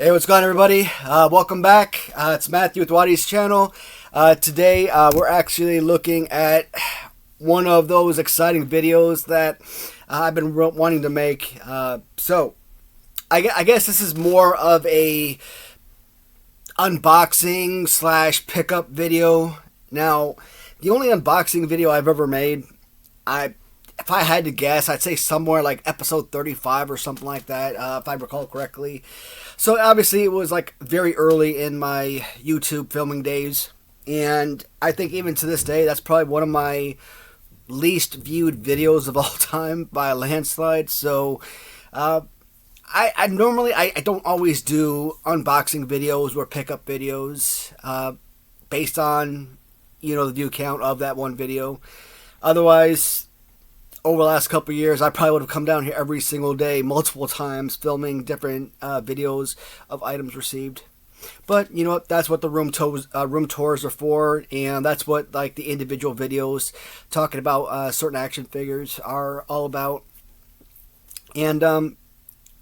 Hey, what's going on, everybody? Welcome back. It's Matthew with Watty's channel. Today, we're actually looking at one of those exciting videos that I've been wanting to make. So, I guess this is more of a unboxing slash pickup video. Now, the only unboxing video I've ever made, if I had to guess, I'd say somewhere like episode 35 or something like that, if I recall correctly. So obviously it was like very early in my YouTube filming days, and I think even to this day that's probably one of my least viewed videos of all time by a landslide. So I normally don't always do unboxing videos or pickup videos based on, you know, the view count of that one video. Otherwise, over the last couple of years, I probably would have come down here every single day, multiple times, filming different videos of items received. But you know what? That's what the room tours are for, and that's what like the individual videos talking about certain action figures are all about. And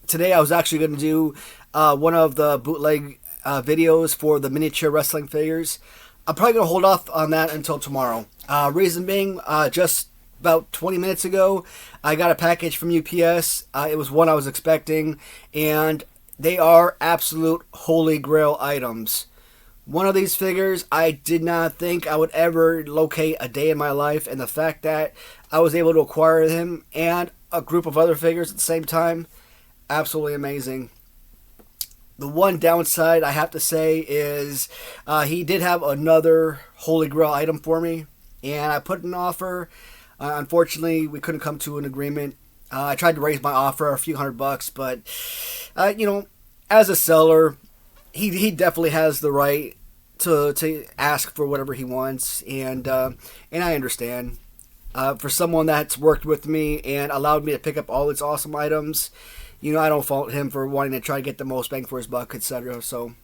today I was actually going to do one of the bootleg videos for the miniature wrestling figures. I'm probably going to hold off on that until tomorrow. Reason being, just about 20 minutes ago, I got a package from UPS. It was one I was expecting, and they are absolute holy grail items. One of these figures I did not think I would ever locate a day in my life, and the fact that I was able to acquire him and a group of other figures at the same time, absolutely amazing. The one downside I have to say is he did have another holy grail item for me, and I put an offer. Unfortunately, we couldn't come to an agreement. I tried to raise my offer a few $100, but you know, as a seller, he definitely has the right to ask for whatever he wants, and I understand. For someone that's worked with me and allowed me to pick up all these awesome items, you know, I don't fault him for wanting to try to get the most bang for his buck, etc. So,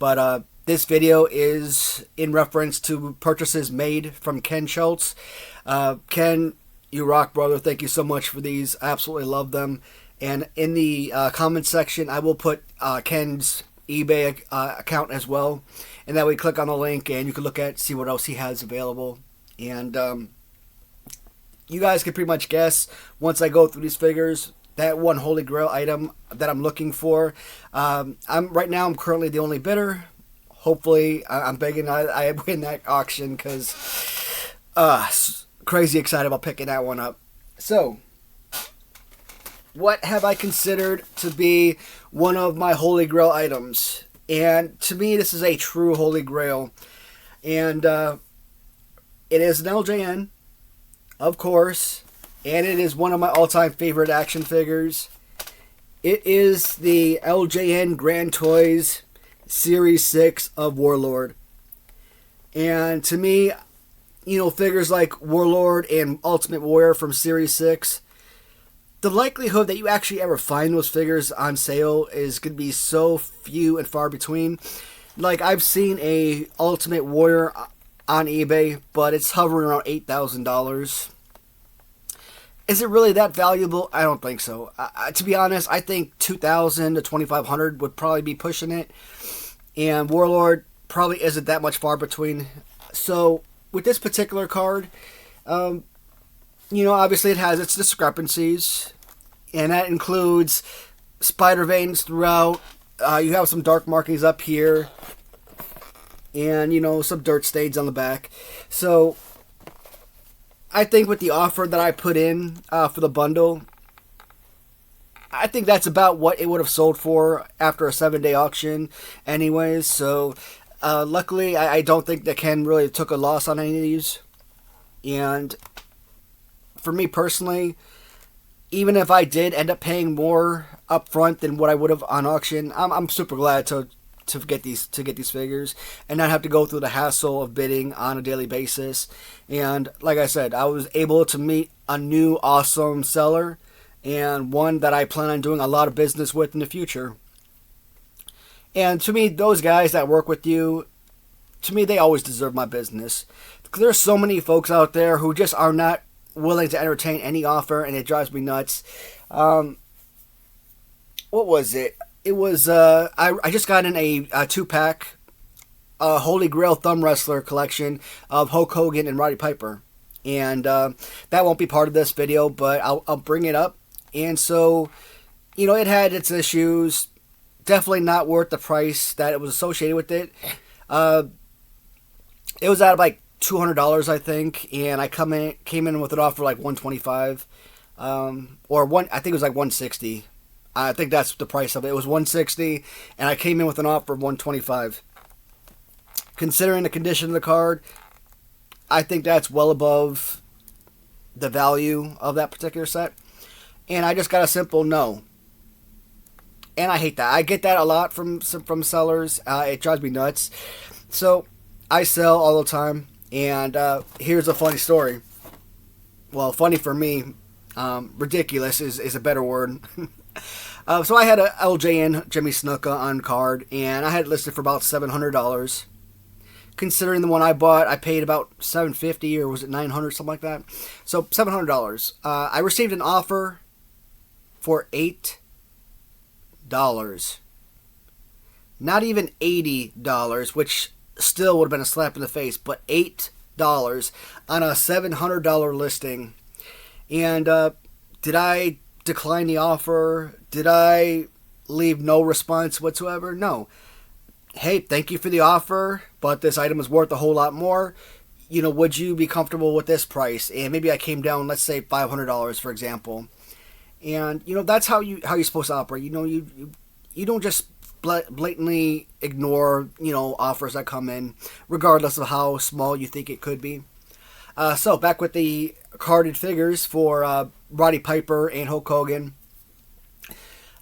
but this video is in reference to purchases made from Ken Schultz. Ken, you rock, brother. Thank you so much for these. I absolutely love them. And in the comment section, I will put Ken's eBay account as well. And that way, click on the link and you can look at, see what else he has available. And you guys can pretty much guess once I go through these figures, that one holy grail item that I'm looking for. Right now, I'm currently the only bidder. Hopefully, I'm begging I win that auction because crazy excited about picking that one up. So, what have I considered to be one of my holy grail items? And to me, this is a true holy grail. And it is an LJN, of course. And it is one of my all-time favorite action figures. It is the LJN Grand Toys Series 6 of Warlord. And to me, you know, figures like Warlord and Ultimate Warrior from Series 6, the likelihood that you actually ever find those figures on sale is going to be so few and far between. Like, I've seen a Ultimate Warrior on eBay, but it's hovering around $8,000. Is it really that valuable? I don't think so. To be honest, I think $2,000 to $2,500 would probably be pushing it. And Warlord probably isn't that much far between. So, with this particular card, you know, obviously it has its discrepancies. And that includes spider veins throughout. You have some dark markings up here. And, you know, some dirt stains on the back. So, I think with the offer that I put in for the bundle, I think that's about what it would have sold for after a 7-day auction anyways. So, luckily, I don't think that Ken really took a loss on any of these. And for me personally, even if I did end up paying more up front than what I would have on auction, I'm super glad to get these figures and not have to go through the hassle of bidding on a daily basis. And like I said, I was able to meet a new awesome seller and one that I plan on doing a lot of business with in the future. And to me, those guys that work with you, to me, they always deserve my business. There's so many folks out there who just are not willing to entertain any offer, and it drives me nuts. What was it? it was I just got in a 2-pack Holy Grail Thumb Wrestler collection of Hulk Hogan and Roddy Piper. And that won't be part of this video, but I'll bring it up. And so, you know, it had its issues. Definitely not worth the price that it was associated with it. It was at like $200, I think, and I came in with it offer like $125, I think it was like $160. I think that's the price of it. It was $160, and I came in with an offer of $125. Considering the condition of the card, I think that's well above the value of that particular set. And I just got a simple no. And I hate that. I get that a lot from sellers. It drives me nuts. So I sell all the time. And here's a funny story. Well, funny for me. Ridiculous is a better word. So I had a LJN Jimmy Snuka on card. And I had it listed for about $700. Considering the one I bought, I paid about $750, or was it $900, something like that. So $700. I received an offer for $8. Not even $80, which still would have been a slap in the face, but $8 on a $700 listing. And did I decline the offer? Did I leave no response whatsoever? No. Hey, thank you for the offer, but this item is worth a whole lot more. You know, would you be comfortable with this price? And maybe I came down, let's say $500, for example. And you know, that's how you're supposed to operate. You know, you don't just blatantly ignore, you know, offers that come in, regardless of how small you think it could be. So back with the carded figures for Roddy Piper and Hulk Hogan.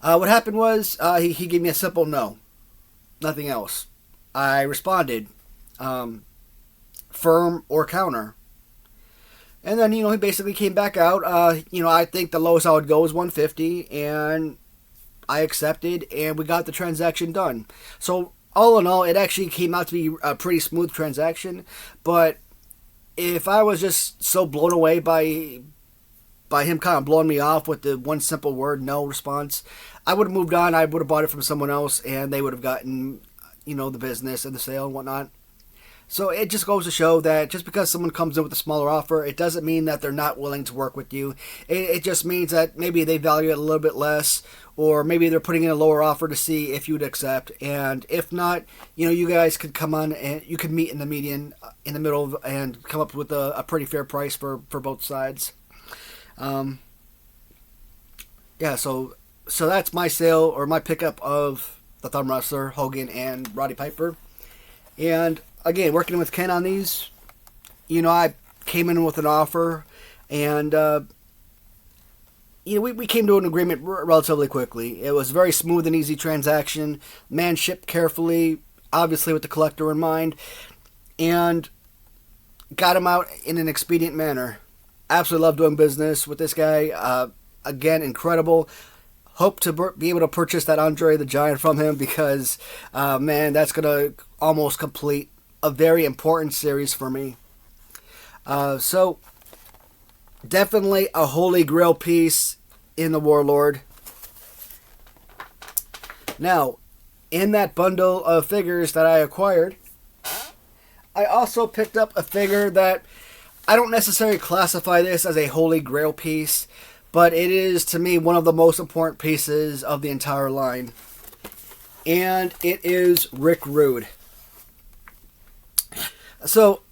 What happened was he gave me a simple no. Nothing else. I responded, firm or counter. And then, you know, he basically came back out. You know, I think the lowest I would go is $150, and I accepted, and we got the transaction done. So, all in all, it actually came out to be a pretty smooth transaction. But if I was just so blown away by him kind of blowing me off with the one simple word, no response, I would have moved on. I would have bought it from someone else, and they would have gotten, you know, the business and the sale and whatnot. So it just goes to show that just because someone comes in with a smaller offer, it doesn't mean that they're not willing to work with you. It just means that maybe they value it a little bit less, or maybe they're putting in a lower offer to see if you would accept. And if not, you know, you guys could come on and you could meet in the median, in the middle, and come up with a pretty fair price for both sides. Yeah, so that's my sale, or my pickup of the Thumb Wrestler, Hogan, and Roddy Piper. And again, working with Ken on these, you know, I came in with an offer, and you know, we came to an agreement relatively quickly. It was a very smooth and easy transaction. Man shipped carefully, obviously with the collector in mind, and got him out in an expedient manner. Absolutely love doing business with this guy. Again, incredible. Hope to be able to purchase that Andre the Giant from him, because, man, that's going to almost complete a very important series for me. So, definitely a holy grail piece in the Warlord. Now, in that bundle of figures that I acquired, I also picked up a figure that I don't necessarily classify this as a holy grail piece, but it is, to me, one of the most important pieces of the entire line. And it is Rick Rude. So,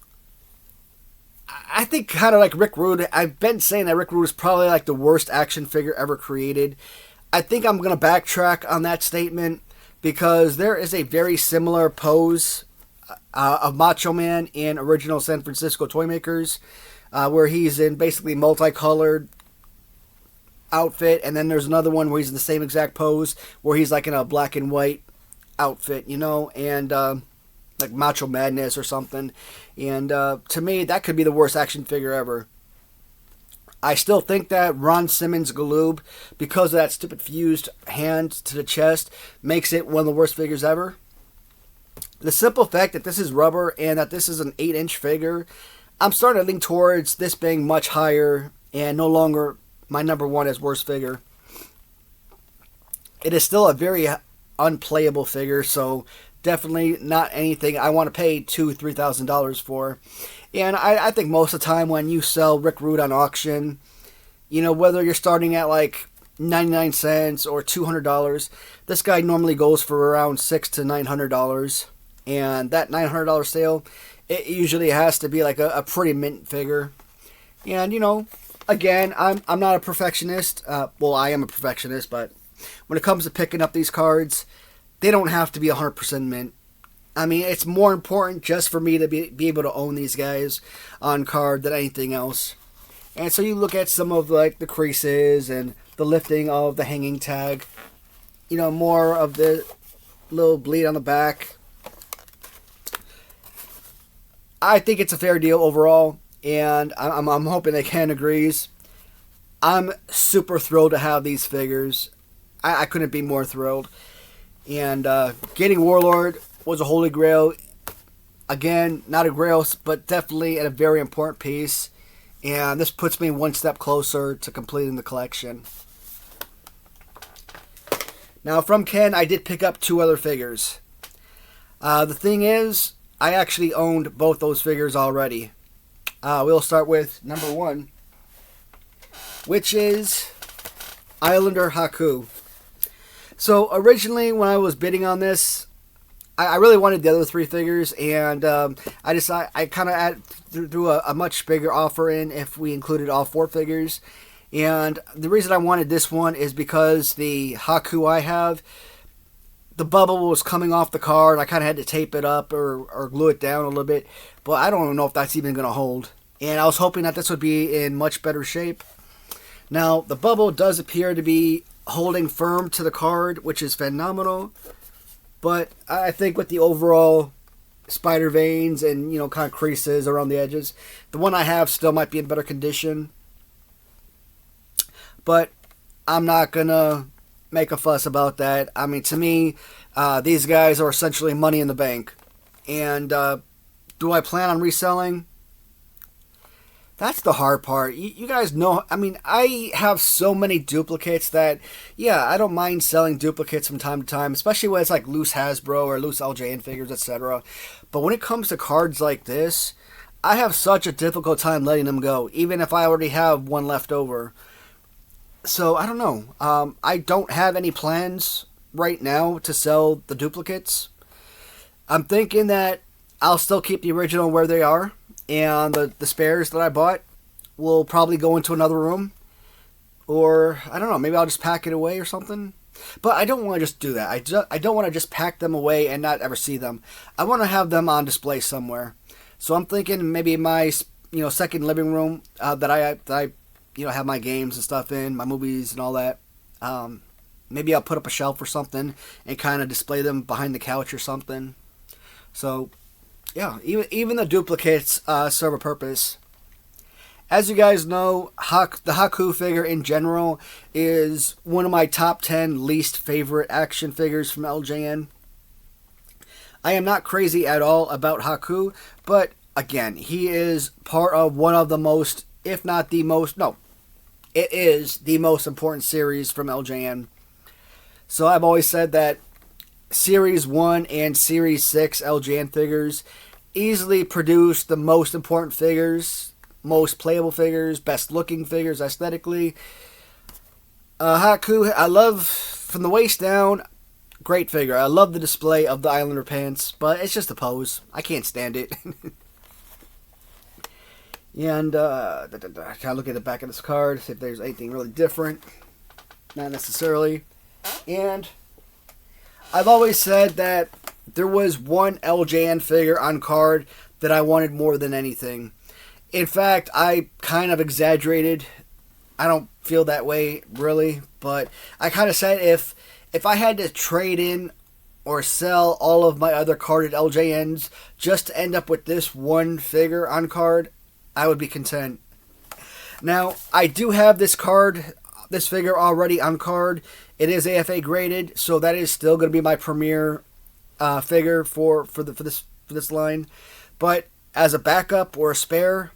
I think kind of like Rick Rude, I've been saying that Rick Rude is probably like the worst action figure ever created. I think I'm going to backtrack on that statement, because there is a very similar pose of Macho Man in original San Francisco Toymakers, where he's in basically multicolored outfit, and then there's another one where he's in the same exact pose, where he's like in a black and white outfit, you know, and like Macho Madness or something. And to me, that could be the worst action figure ever. I still think that Ron Simmons' Galoob, because of that stupid fused hand to the chest, makes it one of the worst figures ever. The simple fact that this is rubber and that this is an 8-inch figure, I'm starting to lean towards this being much higher and no longer my number one as worst figure. It is still a very unplayable figure, so definitely not anything I want to pay $2,000-$3,000 for. And I think most of the time when you sell Rick Rude on auction, you know, whether you're starting at like 99 cents or $200, this guy normally goes for around $600 to $900. And that $900 sale, it usually has to be like a pretty mint figure. And, you know, again, I'm not a perfectionist. Well, I am a perfectionist, but when it comes to picking up these cards, they don't have to be 100% mint. I mean, it's more important just for me to be able to own these guys on card than anything else. And so you look at some of like the creases and the lifting of the hanging tag. You know, more of the little bleed on the back. I think it's a fair deal overall, and I'm hoping that Ken agrees. I'm super thrilled to have these figures. I couldn't be more thrilled. And getting Warlord was a holy grail. Again, not a grail, but definitely a very important piece. And this puts me one step closer to completing the collection. Now, from Ken, I did pick up 2 other figures. The thing is, I actually owned both those figures already. We'll start with number 1, which is Islander Haku. So originally when I was bidding on this, I really wanted the other 3 figures, and I decided I kind of threw a much bigger offer in if we included all 4 figures. And the reason I wanted this one is because the Haku I have, the bubble was coming off the card. I kind of had to tape it up or glue it down a little bit. But I don't even know if that's even going to hold. And I was hoping that this would be in much better shape. Now, the bubble does appear to be holding firm to the card, which is phenomenal. But I think with the overall spider veins and, you know, kind of creases around the edges, the one I have still might be in better condition. But I'm not going to make a fuss about that. I mean, to me, these guys are essentially money in the bank. And do I plan on reselling? That's the hard part. You guys know, I mean, I have so many duplicates that, yeah, I don't mind selling duplicates from time to time, especially when it's like loose Hasbro or loose LJN figures, etc. But when it comes to cards like this, I have such a difficult time letting them go, even if I already have one left over. So, I don't know. I don't have any plans right now to sell the duplicates. I'm thinking that I'll still keep the original where they are. And the spares that I bought will probably go into another room. Or, I don't know, maybe I'll just pack it away or something. But I don't want to just do that. I don't want to just pack them away and not ever see them. I want to have them on display somewhere. So I'm thinking maybe my second living room that I have my games and stuff in, my movies and all that. Maybe I'll put up a shelf or something and kind of display them behind the couch or something. So, yeah, even the duplicates serve a purpose. As you guys know, the Haku figure in general is one of my top 10 least favorite action figures from LJN. I am not crazy at all about Haku, but again, he is part of one of the most, if not the most, no, it is the most important series from LJN. So I've always said that Series 1 and Series 6 LJN figures easily produce the most important figures, most playable figures, best looking figures aesthetically. Haku, I love from the waist down, great figure. I love the display of the Islander pants, but it's just a pose. I can't stand it. And kind of look at the back of this card, see if there's anything really different. Not necessarily. And I've always said that there was one LJN figure on card that I wanted more than anything. In fact, I kind of exaggerated. I don't feel that way, really. But I kind of said if I had to trade in or sell all of my other carded LJNs just to end up with this one figure on card, I would be content. Now, I do have this figure already on card. It is AFA graded, so that is still going to be my premier figure for this line. But as a backup or a spare,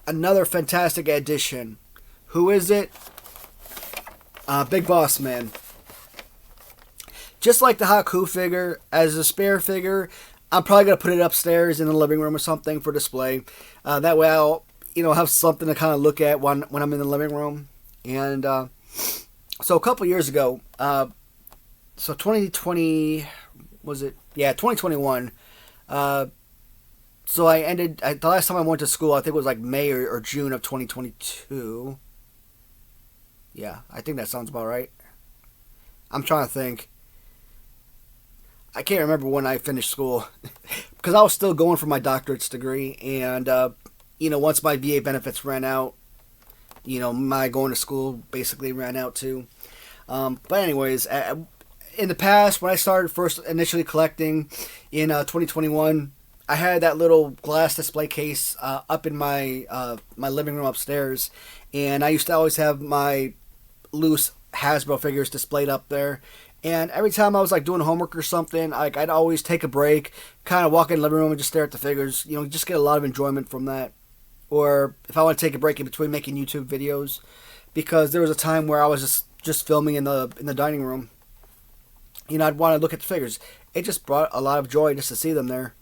another fantastic addition. Who is it? Big Boss Man. just like the Haku figure, as a spare figure, I'm probably going to put it upstairs in the living room or something for display. That way I'll, have something to kind of look at when I'm in the living room. And so a couple years ago, so 2020, was it? Yeah, 2021. So the last time I went to school, I think it was like May or June of 2022. Yeah, I think that sounds about right. I'm trying to think. I can't remember when I finished school because I was still going for my doctorate's degree. And, once my VA benefits ran out, my going to school basically ran out too. But anyways, in the past, when I started first initially collecting in 2021, I had that little glass display case up in my my living room upstairs, and I used to always have my loose Hasbro figures displayed up there. And every time I was like doing homework or something, I'd always take a break, kind of walk in the living room and just stare at the figures. Just get a lot of enjoyment from that. Or if I want to take a break in between making YouTube videos, because there was a time where I was just filming in the dining room. I'd want to look at the figures. It just brought a lot of joy just to see them there.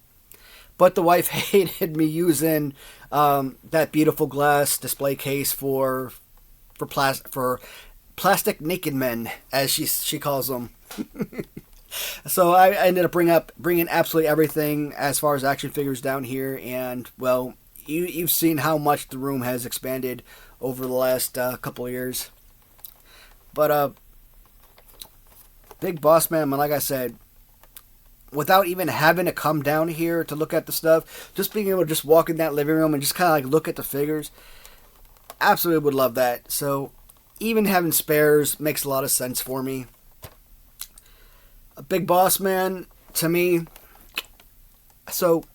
But the wife hated me using that beautiful glass display case for plastic naked men, as she calls them. So I ended up bringing absolutely everything as far as action figures down here, and well, you've seen how much the room has expanded over the last couple of years. But Big Boss Man, like I said, without even having to come down here to look at the stuff, just being able to just walk in that living room and just kind of like look at the figures, absolutely would love that. So even having spares makes a lot of sense for me. A Big Boss Man, to me, so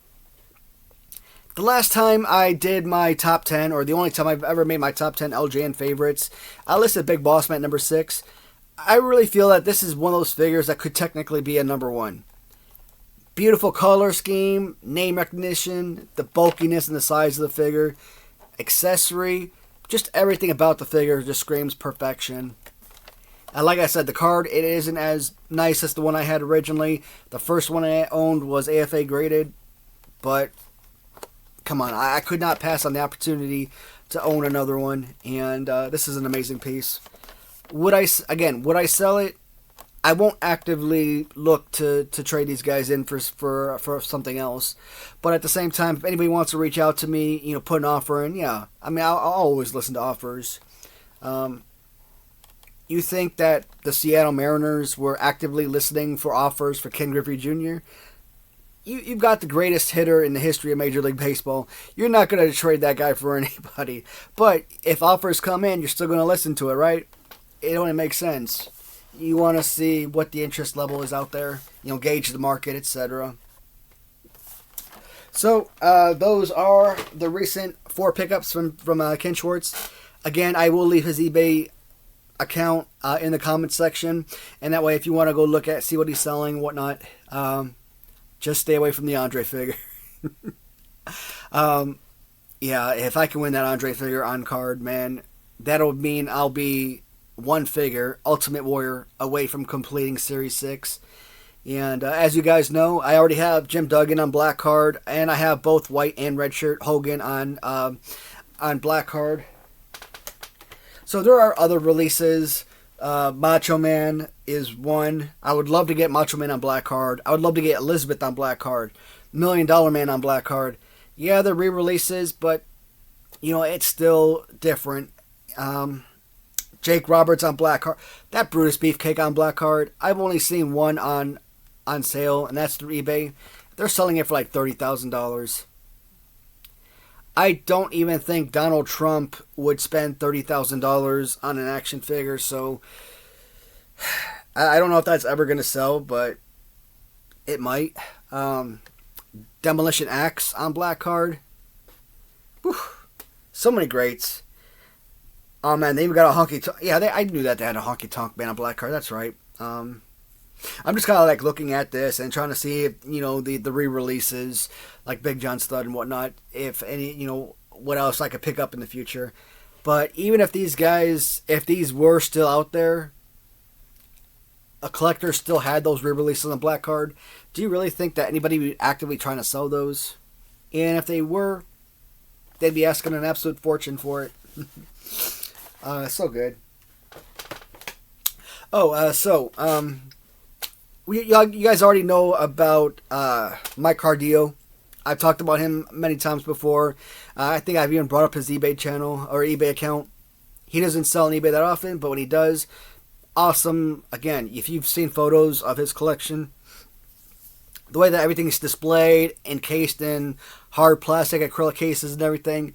the last time I did my top 10, or the only time I've ever made my top 10 LJN favorites, I listed Big Boss Man at number 6. I really feel that this is one of those figures that could technically be a number 1. Beautiful color scheme, name recognition, the bulkiness and the size of the figure, accessory, just everything about the figure just screams perfection. And like I said, the card, it isn't as nice as the one I had originally. The first one I owned was AFA graded, but come on, I could not pass on the opportunity to own another one, and this is an amazing piece. Would I sell it? I won't actively look to trade these guys in for something else. But at the same time, if anybody wants to reach out to me, put an offer in, yeah. I mean, I'll always listen to offers. You think that the Seattle Mariners were actively listening for offers for Ken Griffey Jr.? You've got the greatest hitter in the history of Major League Baseball. You're not going to trade that guy for anybody. But if offers come in, you're still going to listen to it, right? It only makes sense. You want to see what the interest level is out there, gauge the market, etc. So, those are the recent 4 pickups from Ken Schwartz. Again, I will leave his eBay account in the comments section, and that way if you want to go see what he's selling, whatnot, just stay away from the Andre figure. Yeah, if I can win that Andre figure on card, man, that'll mean I'll be one figure, Ultimate Warrior, away from completing Series 6. And as you guys know, I already have Jim Duggan on black card, and I have both white and red shirt Hogan on black card. So there are other releases. Macho Man is one. I would love to get Macho Man on black card. I would love to get Elizabeth on black card. $1 Million Man on black card. Yeah, they're re-releases, but it's still different. Jake Roberts on black card. That Brutus Beefcake on black card. I've only seen one on sale, and that's through eBay. They're selling it for like $30,000. I don't even think Donald Trump would spend $30,000 on an action figure, so I don't know if that's ever going to sell, but it might. Demolition Axe on black card. Whew. So many greats. Oh man, they even got a honky tonk. Yeah, I knew that they had a honky tonk man on black card. That's right. I'm just kind of like looking at this and trying to see if the re-releases like Big John Studd and whatnot, if any what else I could pick up in the future. But even if these were still out there, a collector still had those re-releases on the black card, do you really think that anybody would be actively trying to sell those? And if they were, they'd be asking an absolute fortune for it. So good. Oh, you guys already know about Mike Cardillo. I've talked about him many times before. I think I've even brought up his eBay channel or eBay account. He doesn't sell on eBay that often, but when he does, awesome. Again, if you've seen photos of his collection, the way that everything is displayed, encased in hard plastic acrylic cases and everything,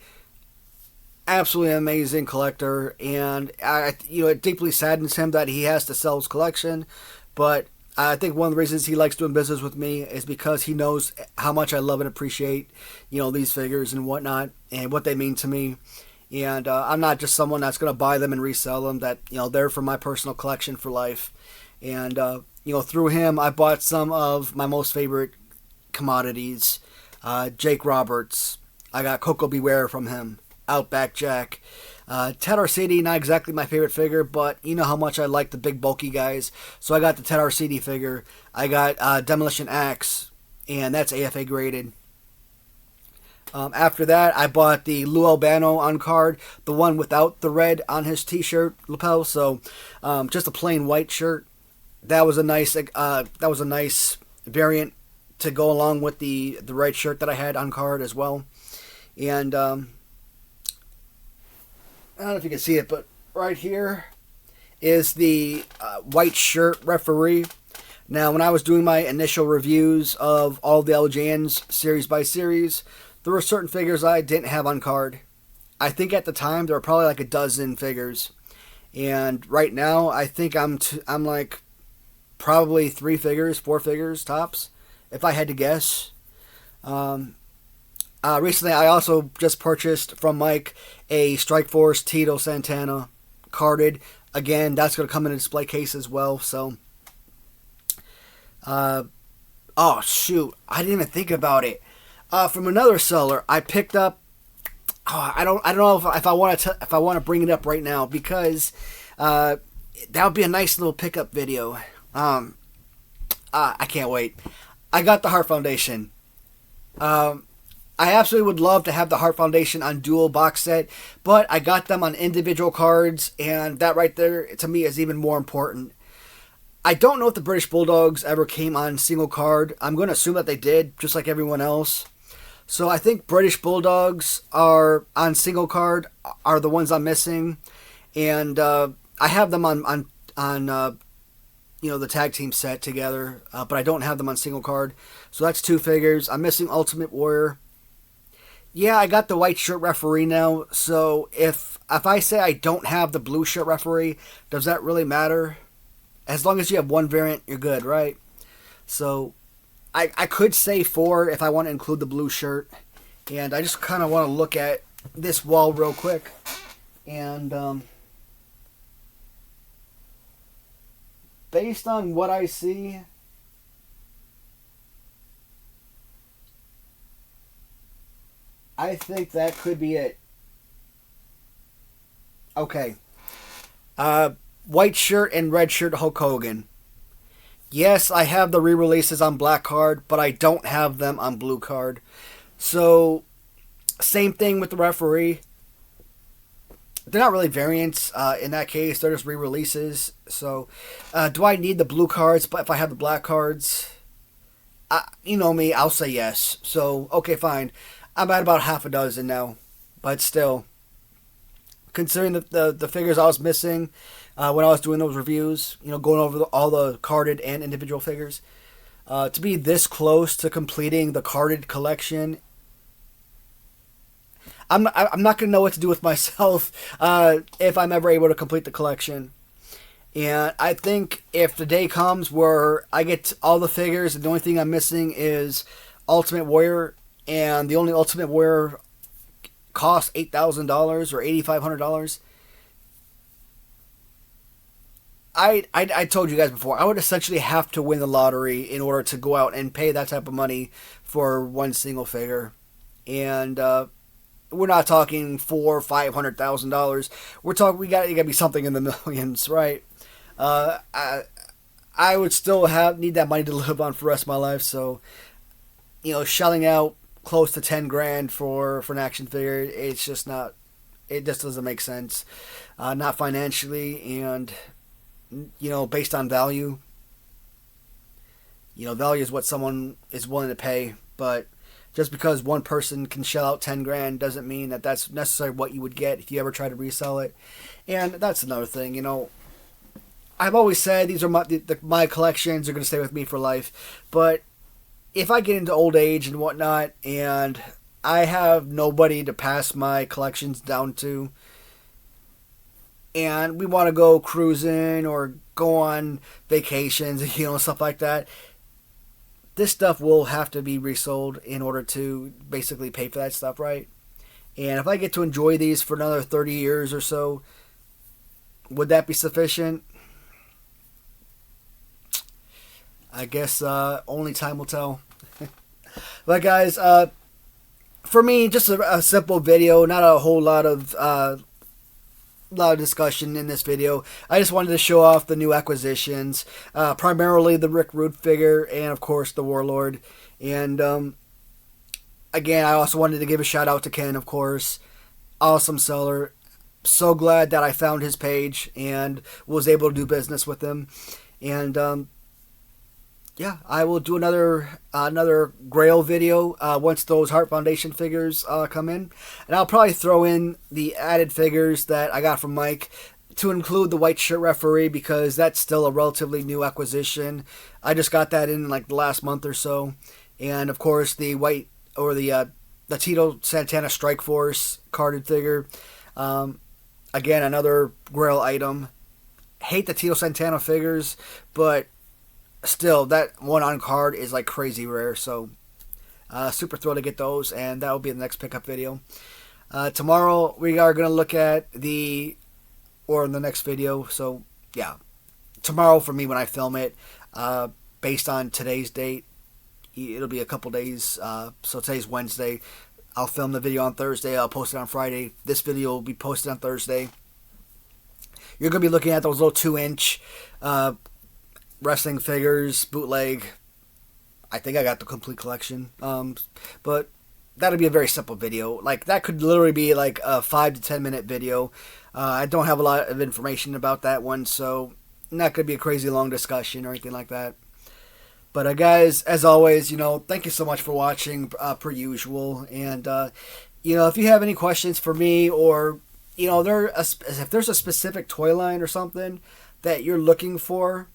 absolutely amazing collector. And it deeply saddens him that he has to sell his collection, but I think one of the reasons he likes doing business with me is because he knows how much I love and appreciate, these figures and whatnot and what they mean to me. And I'm not just someone that's going to buy them and resell them. That they're for my personal collection for life. And through him, I bought some of my most favorite commodities. Jake Roberts. I got Coco Beware from him. Outback Jack. Ted Arcidi, not exactly my favorite figure, but you know how much I like the big bulky guys. So I got the Ted Arcidi figure. I got Demolition Axe, and that's AFA graded. After that, I bought the Lou Albano on card, the one without the red on his t-shirt lapel, so just a plain white shirt. That was a nice variant to go along with the red shirt that I had on card as well. And I don't know if you can see it, but right here is the white shirt referee. Now, when I was doing my initial reviews of all the LJNs series by series, there were certain figures I didn't have on card. I think at the time there were probably like a dozen figures, and right now I think I'm like probably 4 figures tops, if I had to guess. Recently, I also just purchased from Mike a Strikeforce Tito Santana carded. Again, that's going to come in a display case as well. So, oh shoot, I didn't even think about it. From another seller, I picked up. I don't know if I want to bring it up right now, because that would be a nice little pickup video. I can't wait. I got the Heart Foundation. I absolutely would love to have the Heart Foundation on dual box set, but I got them on individual cards, and that right there, to me, is even more important. I don't know if the British Bulldogs ever came on single card. I'm going to assume that they did, just like everyone else. So I think British Bulldogs are on single card, are the ones I'm missing, and I have them on the tag team set together, but I don't have them on single card. So that's 2 figures. I'm missing Ultimate Warrior. Yeah, I got the white shirt referee now, so if I say I don't have the blue shirt referee, does that really matter? As long as you have one variant, you're good, right? So, I could say 4 if I want to include the blue shirt, and I just kind of want to look at this wall real quick, and based on what I see, I think that could be it. Okay. White shirt and red shirt Hulk Hogan. Yes, I have the re-releases on black card, but I don't have them on blue card. So, same thing with the referee. They're not really variants in that case. They're just re-releases. So, do I need the blue cards, but if I have the black cards? You know me, I'll say yes. So, okay, fine. I'm at about half a dozen now, but still, considering the figures I was missing when I was doing those reviews, going over all the carded and individual figures, to be this close to completing the carded collection, I'm not gonna know what to do with myself if I'm ever able to complete the collection. And I think if the day comes where I get all the figures and the only thing I'm missing is Ultimate Warrior, and the only Ultimate Warrior costs $8,000 or $8,500. I told you guys before, I would essentially have to win the lottery in order to go out and pay that type of money for one single figure. And we're not talking $400,000 or $500,000. We're talking, we gotta be something in the millions, right? I would still need that money to live on for the rest of my life. So, shelling out close to 10 grand for an action figure, it's just not. It just doesn't make sense, not financially, and based on value. Value is what someone is willing to pay, but just because one person can shell out 10 grand doesn't mean that that's necessarily what you would get if you ever try to resell it. And that's another thing. I've always said these are my collections are going to stay with me for life, but if I get into old age and whatnot, and I have nobody to pass my collections down to, and we want to go cruising or go on vacations, stuff like that, this stuff will have to be resold in order to basically pay for that stuff, right? And if I get to enjoy these for another 30 years or so, would that be sufficient? I guess only time will tell. But guys, for me, just a simple video, not a whole lot of discussion in this video. I just wanted to show off the new acquisitions, primarily the Rick Rude figure and of course the Warlord. And again, I also wanted to give a shout out to Ken, of course. Awesome seller. So glad that I found his page and was able to do business with him. And yeah, I will do another Grail video once those Heart Foundation figures come in. And I'll probably throw in the added figures that I got from Mike to include the white shirt referee, because that's still a relatively new acquisition. I just got that in like the last month or so. And of course the white, or the Tito Santana Strike Force carded figure. Again, another Grail item. Hate the Tito Santana figures, but still, that one on card is like crazy rare. So super thrilled to get those, and that will be the next pickup video. Tomorrow we are going to look at in the next video. So yeah, tomorrow for me when I film it, based on today's date, it'll be a couple days. So today's Wednesday. I'll film the video on Thursday. I'll post it on Friday. This video will be posted on Thursday. You're going to be looking at those little 2-inch wrestling figures, bootleg. I think I got the complete collection. But that'll be a very simple video. Like, that could literally be like a 5 to 10 minute video. I don't have a lot of information about that one, so not going to be a crazy long discussion or anything like that. But guys, as always, thank you so much for watching, per usual. And if you have any questions for me, or if there's a specific toy line or something that you're looking for,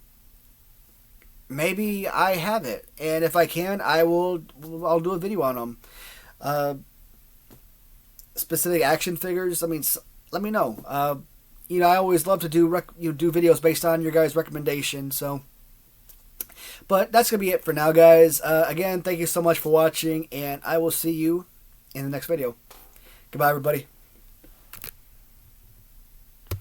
maybe I have it, and if I can, I'll do a video on them. Specific action figures, let me know. I always love to do videos based on your guys' recommendations. So, but that's gonna be it for now, guys. Again, thank you so much for watching, and I will see you in the next video. Goodbye, everybody.